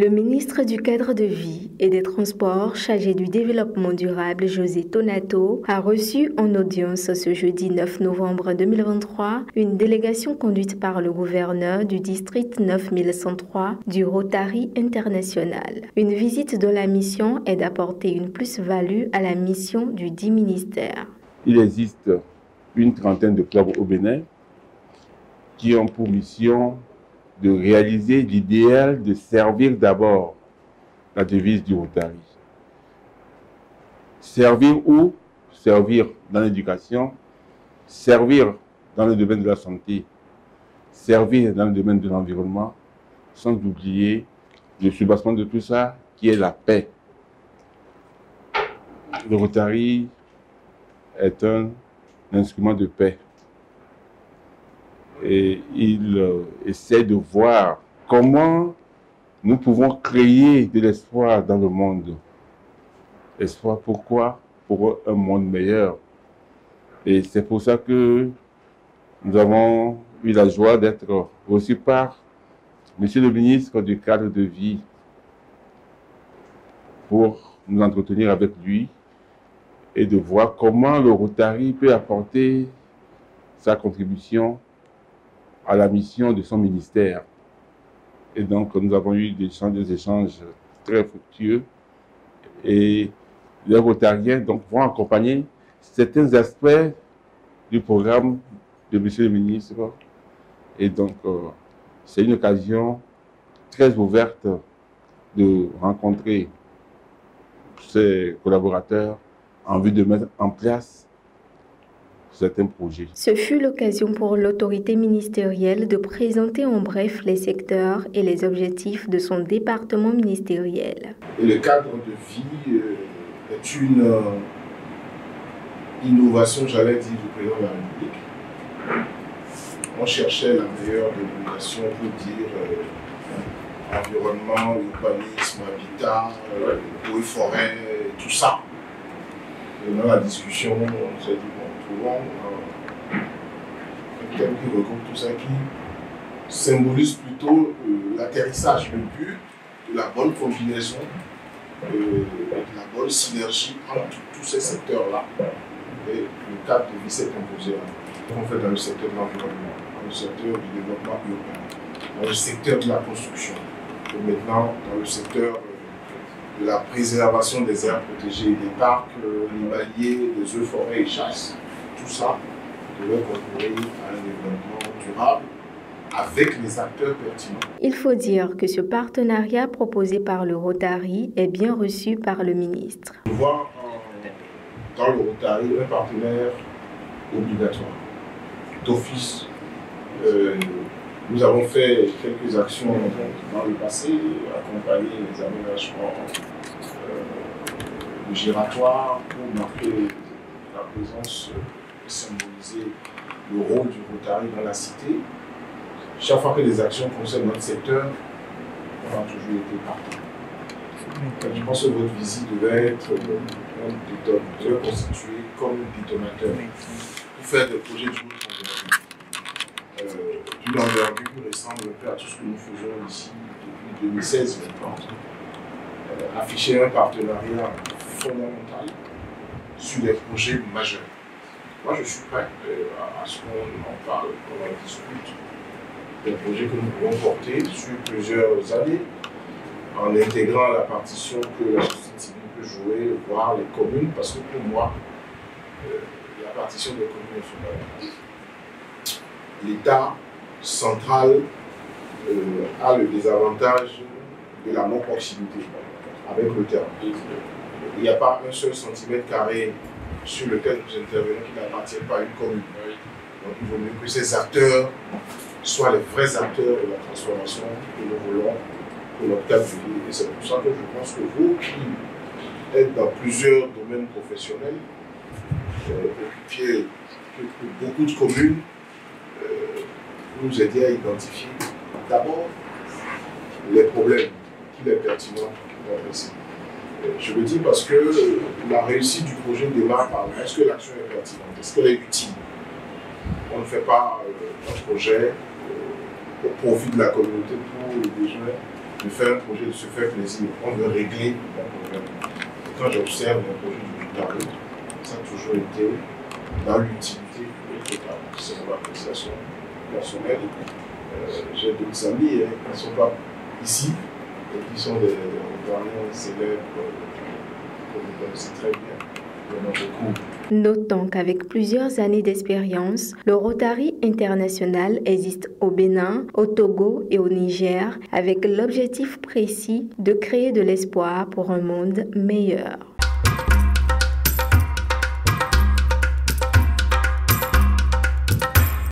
Le ministre du Cadre de vie et des Transports chargé du développement durable, José Tonato, a reçu en audience ce jeudi 9 novembre 2023 une délégation conduite par le gouverneur du district 9103 du Rotary International. Une visite dont la mission est d'apporter une plus-value à la mission du dit ministère. Il existe une trentaine de clubs au Bénin qui ont pour mission de réaliser l'idéal de servir d'abord la devise du Rotary. Servir où? Servir dans l'éducation, servir dans le domaine de la santé, servir dans le domaine de l'environnement, sans oublier le soubassement de tout ça qui est la paix. Le Rotary est un instrument de paix. Et il essaie de voir comment nous pouvons créer de l'espoir dans le monde. Espoir pourquoi? Pour un monde meilleur. Et c'est pour ça que nous avons eu la joie d'être reçus par Monsieur le ministre du Cadre de vie pour nous entretenir avec lui et de voir comment le Rotary peut apporter sa contribution à la mission de son ministère. Et donc, nous avons eu des échanges très fructueux. Et les Rotariens donc, vont accompagner certains aspects du programme de Monsieur le ministre. Et donc, c'est une occasion très ouverte de rencontrer ses collaborateurs en vue de mettre en place certains projets. Ce fut l'occasion pour l'autorité ministérielle de présenter en bref les secteurs et les objectifs de son département ministériel. Et le cadre de vie est une innovation, j'allais dire, du président de la République. On cherchait la meilleure dénomination pour dire environnement, urbanisme, habitat, eau et forêt, tout ça. Et dans la discussion, on s'est dit, trouvons un thème qui regroupe tout ça, qui symbolise plutôt l'atterrissage, le but de la bonne combinaison, de la bonne synergie entre tous ces secteurs-là. Et le cadre de vie s'est imposé. On fait dans le secteur de l'environnement, dans le secteur du développement urbain, dans le secteur de la construction, et maintenant dans le secteur de la préservation des aires protégées, des parcs animaliers, des eaux, forêts et chasses. Tout ça devrait concourir à un développement durable avec les acteurs pertinents. Il faut dire que ce partenariat proposé par le Rotary est bien reçu par le ministre. On voit dans le Rotary un partenaire obligatoire, d'office. Nous avons fait quelques actions dans le passé, accompagner les aménagements giratoires pour marquer la présence, symboliser le rôle du Rotary dans la cité. Chaque fois que les actions concernent notre secteur, on a toujours été partant. Je pense que votre visite devait être devait constituer comme détonateur pour faire des projets d'une envergure qui ressemble un peu à tout ce que nous faisons ici depuis 2016 maintenant. Afficher un partenariat fondamental sur des projets majeurs. Moi, je suis prêt à ce qu'on en parle, qu'on en discute. Des projets que nous pouvons porter sur plusieurs années, en intégrant la partition que la société civile peut jouer, voire les communes, parce que pour moi, la partition des communes est fondamentale. L'État central a le désavantage de la non-proximité avec le terrain. Il n'y a pas un seul centimètre carré sur lequel nous intervenons qui n'appartient pas à une commune. Donc il vaut mieux que ces acteurs soient les vrais acteurs de la transformation que nous voulons pour notre cadre de vie. Et c'est pour ça que je pense que vous qui êtes dans plusieurs domaines professionnels, occupiez beaucoup de communes, vous nous aider à identifier d'abord les problèmes qu'il est pertinent d'adresser. Je le dis parce que la réussite du projet démarre par là. Est-ce que l'action est pertinente? Est-ce qu'elle est utile? On ne fait pas un projet au profit de la communauté pour les besoins de faire un projet, de se faire plaisir. On veut régler un problème. Et quand j'observe le projet du Rotary, ça a toujours été dans l'utilité totale. C'est mon appréciation personnelle. J'ai d'autres amis qui ne sont pas ici et qui sont des Rotariens célèbres. C'est très bien. Il y en a beaucoup. Notons qu'avec plusieurs années d'expérience, le Rotary international existe au Bénin, au Togo et au Niger avec l'objectif précis de créer de l'espoir pour un monde meilleur.